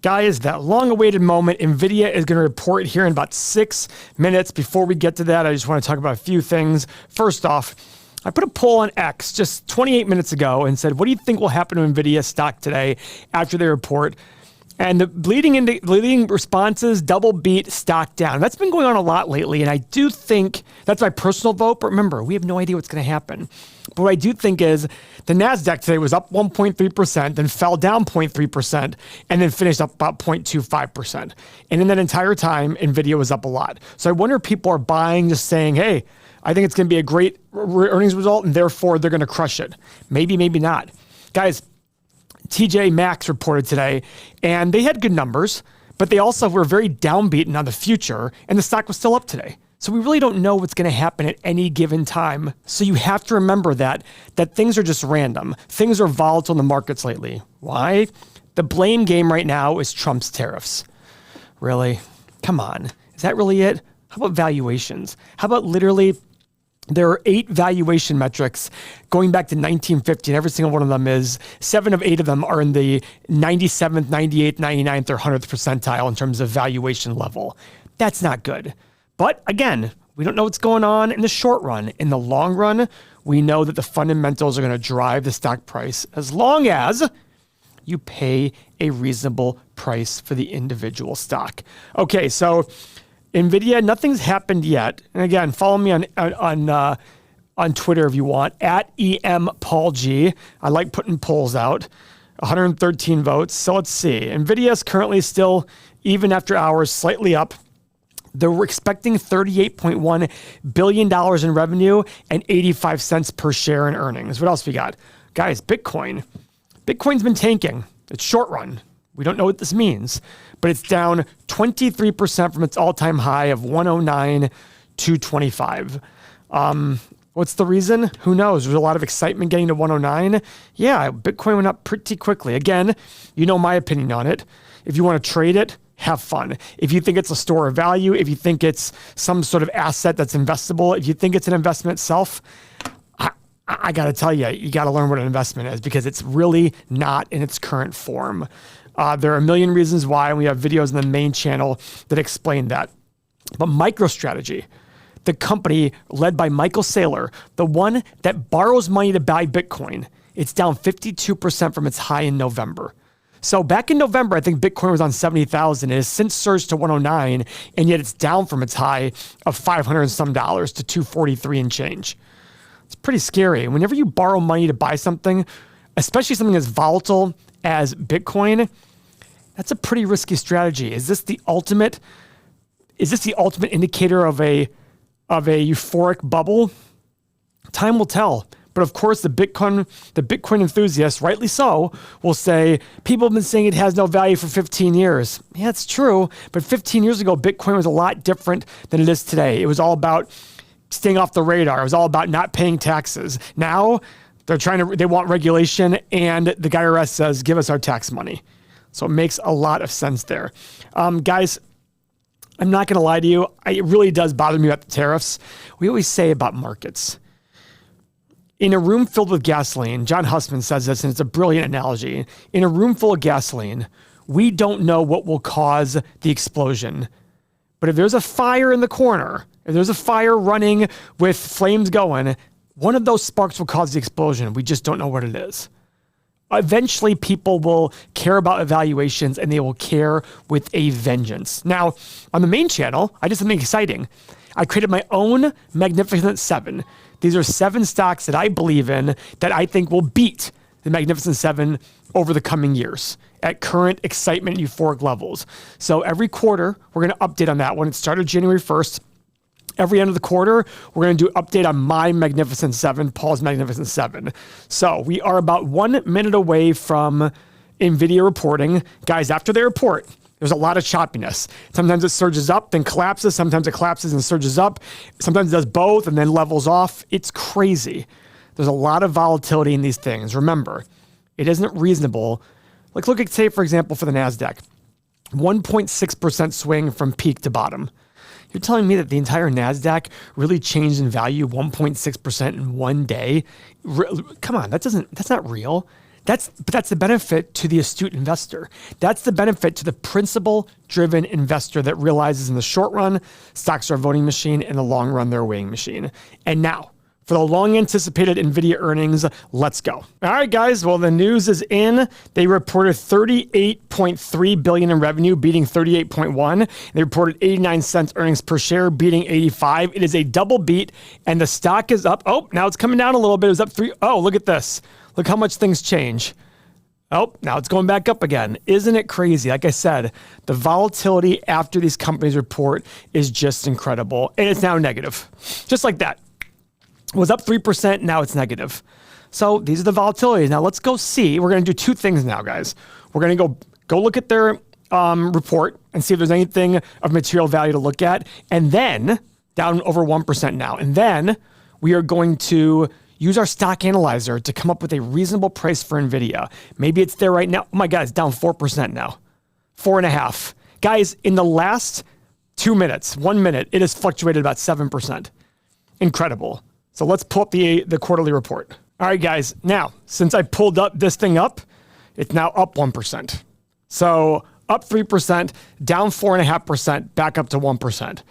Guys, that long-awaited moment, Nvidia is going to report here in about 6 minutes. Before we get to that, I just want to talk about a few things. First off, I put a poll on X just 28 minutes ago and said, what do you think will happen to Nvidia stock today after they report? And the leading responses, double beat, stock down. That's been going on a lot lately, and I do think that's my personal vote. But remember, we have no idea what's going to happen. But what I do think is the NASDAQ today was up 1.3%, then fell down 0.3%, and then finished up about 0.25%. And in that entire time, Nvidia was up a lot. So I wonder if people are buying, just saying, hey, I think it's going to be a great earnings result, and therefore they're going to crush it. Maybe, maybe not. Guys, TJ Maxx reported today, and they had good numbers, but they also were very downbeaten on the future, and the stock was still up today. So we really don't know what's going to happen at any given time. So you have to remember that things are just random. Things are volatile in the markets lately. Why? The blame game right now is Trump's tariffs. Really? Come on. Is that really it? How about valuations? How about literally there are 8 valuation metrics going back to 1950, and every single one of them is 7 of 8 of them are in the 97th, 98th, 99th, or 100th percentile in terms of valuation level. That's not good. But again, we don't know what's going on in the short run. In the long run, we know that the fundamentals are going to drive the stock price as long as you pay a reasonable price for the individual stock. Okay, so Nvidia, nothing's happened yet. And again, follow me on Twitter if you want, at EMPaulG. I like putting polls out. 113 votes. So let's see. Nvidia is currently still, even after hours, slightly up. They're expecting $38.1 billion in revenue and 85 cents per share in earnings. What else we got? Guys, Bitcoin. Bitcoin's been tanking. It's short run. We don't know what this means, but it's down 23% from its all-time high of 109,225. What's the reason? Who knows? There's a lot of excitement getting to 109. Yeah, Bitcoin went up pretty quickly. Again, you know my opinion on it. If you want to trade it, have fun. If you think it's a store of value, if you think it's some sort of asset that's investable, if you think it's an investment itself, I got to tell you, you got to learn what an investment is because it's really not in its current form. There are a million reasons why, and we have videos on the main channel that explain that. But MicroStrategy, the company led by Michael Saylor, the one that borrows money to buy Bitcoin, it's down 52% from its high in November. So back in November, I think Bitcoin was on 70,000. It has since surged to 109, and yet it's down from its high of $500 and some dollars to 243 and change. It's pretty scary. Whenever you borrow money to buy something, especially something as volatile as Bitcoin, that's a pretty risky strategy. Is this the ultimate indicator of a euphoric bubble? Time will tell. But of course, the Bitcoin enthusiasts, rightly so, will say, people have been saying it has no value for 15 years. Yeah, it's true. But 15 years ago, Bitcoin was a lot different than it is today. It was all about staying off the radar. It was all about not paying taxes. Now, they want regulation, and the IRS says, give us our tax money. So it makes a lot of sense there. Guys, I'm not going to lie to you. It really does bother me about the tariffs. We always say about markets. In a room filled with gasoline, John Hussman says this, and it's a brilliant analogy. In a room full of gasoline, we don't know what will cause the explosion. But if there's a fire in the corner, if there's a fire running with flames going, one of those sparks will cause the explosion. We just don't know what it is. Eventually, people will care about evaluations, and they will care with a vengeance. Now, on the main channel, I did something exciting. I created my own Magnificent 7. These are 7 stocks that I believe in that I think will beat the Magnificent 7 over the coming years at current excitement euphoric levels. So every quarter, we're going to update on that one. It started January 1st. Every end of the quarter, we're going to do an update on my Magnificent 7, Paul's Magnificent 7. So we are about 1 minute away from Nvidia reporting. Guys, after they report, there's a lot of choppiness. Sometimes it surges up, then collapses. Sometimes it collapses and surges up. Sometimes it does both and then levels off. It's crazy. There's a lot of volatility in these things. Remember, it isn't reasonable. Like look at, say, for example, for the NASDAQ, 1.6% swing from peak to bottom. You're telling me that the entire NASDAQ really changed in value 1.6% in one day? Come on, that's not real. But that's the benefit to the astute investor. That's the benefit to the principle-driven investor that realizes in the short run, stocks are a voting machine, in the long run, they're a weighing machine. And now, for the long-anticipated Nvidia earnings, let's go. All right, guys. Well, the news is in. They reported $38.3 billion in revenue, beating $38.1. They reported 89 cents earnings per share, beating 85. It is a double beat, and the stock is up. Oh, now it's coming down a little bit. It was up 3. Oh, look at this. Look how much things change. Oh, now it's going back up again. Isn't it crazy? Like I said, the volatility after these companies report is just incredible, and it's now negative, just like that. It was up 3%, now it's negative. So these are the volatilities. Now let's go see. We're going to do two things now, guys. We're going to go look at their report and see if there's anything of material value to look at. And then, down over 1% now. And then we are going to use our stock analyzer to come up with a reasonable price for Nvidia. Maybe it's there right now. Oh my God, it's down 4% now. 4.5%. Guys, in the last 2 minutes, 1 minute, it has fluctuated about 7%. Incredible. So let's pull up the quarterly report. All right, guys. Now, since I pulled up this thing up, it's now up 1%. So up 3%, down 4.5%, back up to 1%.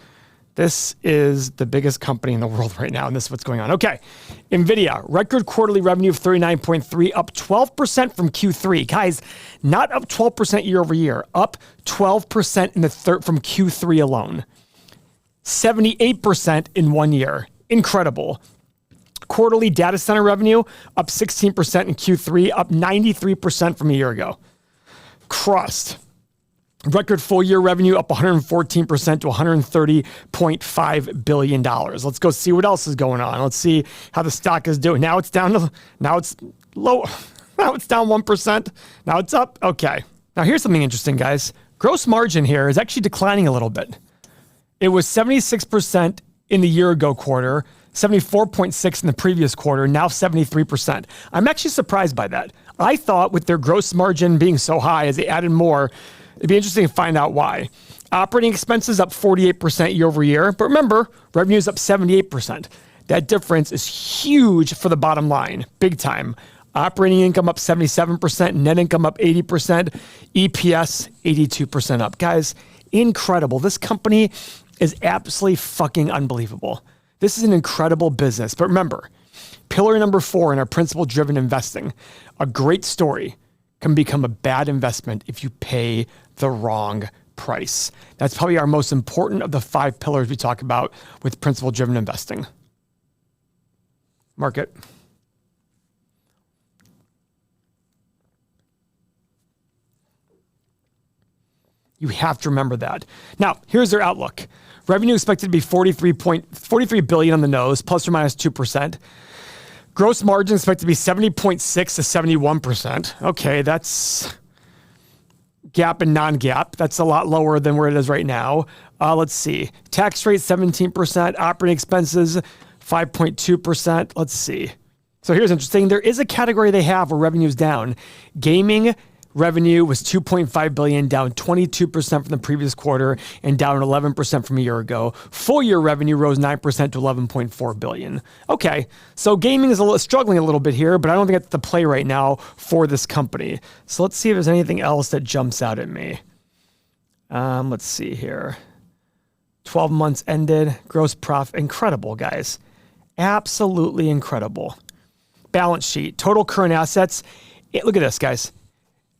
This is the biggest company in the world right now, and this is what's going on. Okay, Nvidia, record quarterly revenue of 39.3, up 12% from Q3. Guys, not up 12% year over year, up 12% in the from Q3 alone. 78% in 1 year. Incredible. Quarterly data center revenue up 16% in Q3, up 93% from a year ago. Crust. Record full year revenue up 114% to $130.5 billion. Let's go see what else is going on. Let's see how the stock is doing. Now it's down to, now it's low. Now it's down 1%. Now it's up. Okay. Now here's something interesting, guys. Gross margin here is actually declining a little bit. It was 76% in the year ago quarter, 74.6 in the previous quarter, now 73%. I'm actually surprised by that. I thought with their gross margin being so high as they added more, it'd be interesting to find out why. Operating expenses up 48% year over year, but remember, revenue is up 78%. That difference is huge for the bottom line, big time. Operating income up 77%, net income up 80%, EPS 82% up. Guys, incredible. This company is absolutely fucking unbelievable. This is an incredible business. But remember, pillar number 4 in our principle-driven investing, a great story can become a bad investment if you pay the wrong price. That's probably our most important of the 5 pillars we talk about with principle-driven investing. Market. You have to remember that. Now, here's their outlook. Revenue expected to be $43 billion on the nose, plus or minus 2%. Gross margin expected to be 70.6 to 71%. Okay, that's GAAP and non-GAAP. That's a lot lower than where it is right now. Let's see. Tax rate 17%. Operating expenses 5.2%. Let's see. So here's interesting. There is a category they have where revenue is down. Gaming revenue was $2.5 billion, down 22% from the previous quarter and down 11% from a year ago. Full year revenue rose 9% to $11.4 billion. Okay, so gaming is struggling a little bit here, but I don't think that's the play right now for this company. So let's see if there's anything else that jumps out at me. Let's see here. 12 months ended, gross profit, incredible, guys. Absolutely incredible. Balance sheet, total current assets. Look at this, guys.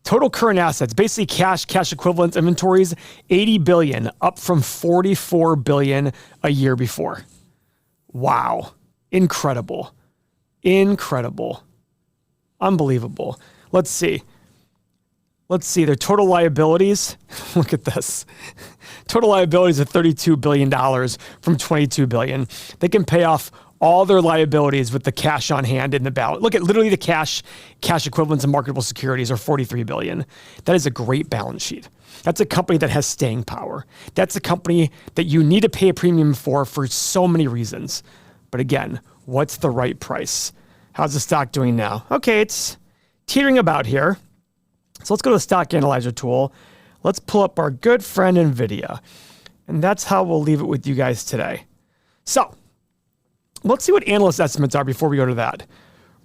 Total current assets, basically cash equivalents, inventories, $80 billion, up from $44 billion a year before. Wow. Incredible. Incredible. Unbelievable. Let's see. Their total liabilities. Look at this. Total liabilities are $32 billion from $22 billion. They can pay off all their liabilities with the cash on hand in the balance. Look at literally the cash equivalents and marketable securities are $43 billion. That is a great balance sheet. That's a company that has staying power. That's a company that you need to pay a premium for so many reasons. But again, what's the right price? How's the stock doing now? Okay, it's teetering about here. So let's go to the stock analyzer tool. Let's pull up our good friend Nvidia. And that's how we'll leave it with you guys today. So let's see what analyst estimates are before we go to that.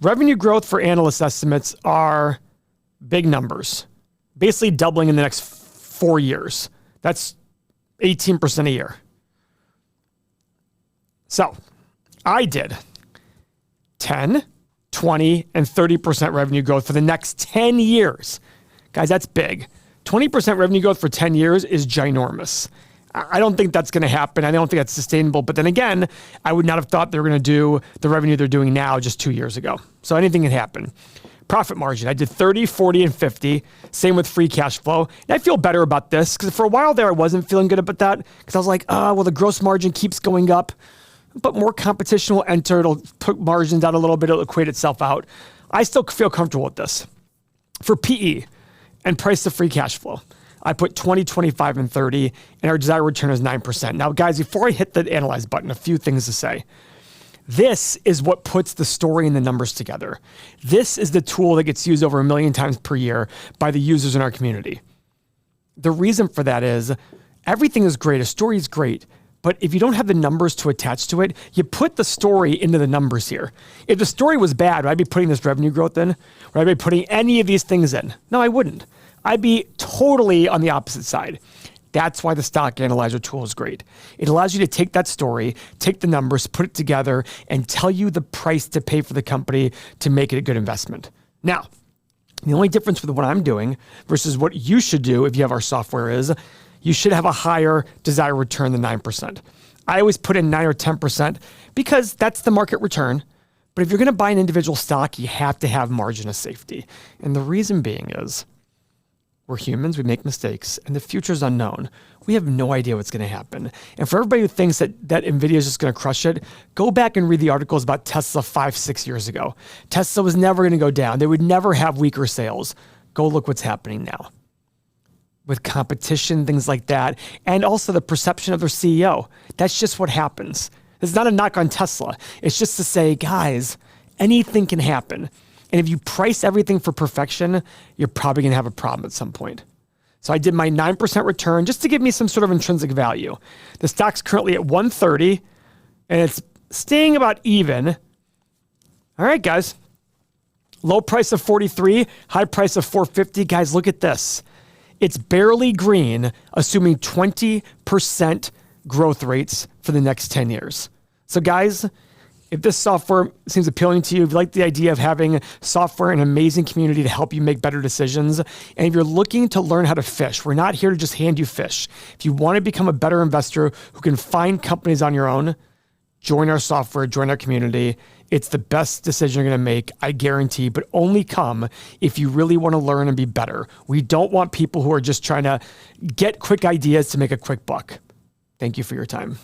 Revenue growth for analyst estimates are Big numbers. Basically doubling in the next 4 years. That's 18% a year. So I did 10, 20, and 30% revenue growth for the next 10 years. Guys, that's big. 20% revenue growth for 10 years is ginormous. I don't think that's going to happen. I don't think that's sustainable. But then again, I would not have thought they were going to do the revenue they're doing now just 2 years ago. So anything can happen. Profit margin, I did 30, 40, and 50. Same with free cash flow. And I feel better about this because for a while there, I wasn't feeling good about that because I was like, well, the gross margin keeps going up, but more competition will enter. It'll put margins down a little bit. It'll equate itself out. I still feel comfortable with this. For PE and price to free cash flow, I put 20, 25, and 30, and our desired return is 9%. Now, guys, before I hit the analyze button, a few things to say. This is what puts the story and the numbers together. This is the tool that gets used over 1 million times per year by the users in our community. The reason for that is everything is great. A story is great. But if you don't have the numbers to attach to it, you put the story into the numbers here. If the story was bad, would I be putting this revenue growth in? Would I be putting any of these things in? No, I wouldn't. I'd be totally on the opposite side. That's why the stock analyzer tool is great. It allows you to take that story, take the numbers, put it together, and tell you the price to pay for the company to make it a good investment. Now, the only difference with what I'm doing versus what you should do if you have our software is you should have a higher desired return than 9%. I always put in 9 or 10% because that's the market return. But if you're going to buy an individual stock, you have to have margin of safety. And the reason being is we're humans, we make mistakes, and the future is unknown. We have no idea what's going to happen. And for everybody who thinks that Nvidia is just going to crush it, go back and read the articles about Tesla 5-6 years ago. Tesla was never going to go down. They would never have weaker sales. Go look what's happening now. With competition, things like that, and also the perception of their CEO. That's just what happens. It's not a knock on Tesla. It's just to say, guys, anything can happen. And if you price everything for perfection, you're probably going to have a problem at some point. So I did my 9% return just to give me some sort of intrinsic value. The stock's currently at 130, and it's staying about even. All right, guys. Low price of 43, high price of 450. Guys, look at this. It's barely green, assuming 20% growth rates for the next 10 years. So guys, if this software seems appealing to you, if you like the idea of having software and an amazing community to help you make better decisions, and if you're looking to learn how to fish, we're not here to just hand you fish. If you want to become a better investor who can find companies on your own, join our software, join our community. It's the best decision you're going to make, I guarantee, but only come if you really want to learn and be better. We don't want people who are just trying to get quick ideas to make a quick buck. Thank you for your time.